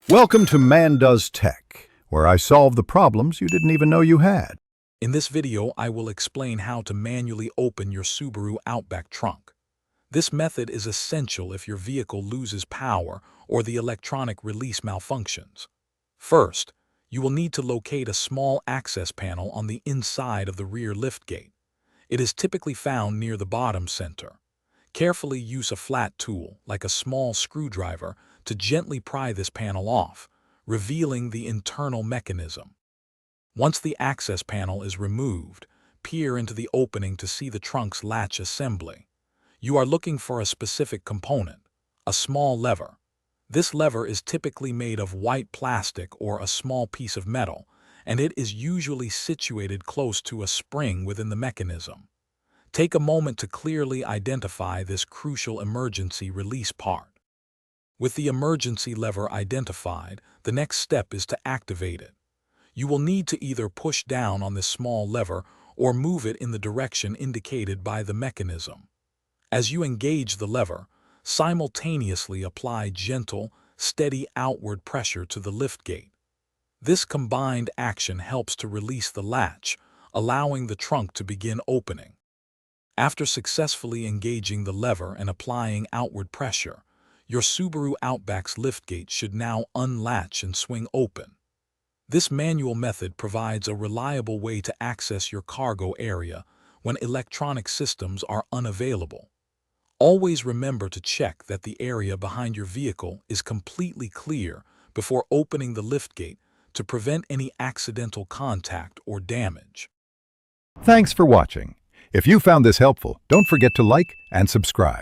Welcome to Man Does Tech, where I solve the problems you didn't even know you had. In this video, I will explain how to manually open your Subaru Outback trunk. This method is essential if your vehicle loses power or the electronic release malfunctions. First, you will need to locate a small access panel on the inside of the rear liftgate. It is typically found near the bottom center. Carefully use a flat tool, like a small screwdriver, to gently pry this panel off, revealing the internal mechanism. Once the access panel is removed, peer into the opening to see the trunk's latch assembly. You are looking for a specific component, a small lever. This lever is typically made of white plastic or a small piece of metal, and it is usually situated close to a spring within the mechanism. Take a moment to clearly identify this crucial emergency release part. With the emergency lever identified, the next step is to activate it. You will need to either push down on this small lever or move it in the direction indicated by the mechanism. As you engage the lever, simultaneously apply gentle, steady outward pressure to the liftgate. This combined action helps to release the latch, allowing the trunk to begin opening. After successfully engaging the lever and applying outward pressure, your Subaru Outback's liftgate should now unlatch and swing open. This manual method provides a reliable way to access your cargo area when electronic systems are unavailable. Always remember to check that the area behind your vehicle is completely clear before opening the liftgate to prevent any accidental contact or damage. Thanks for watching. If you found this helpful, don't forget to like and subscribe.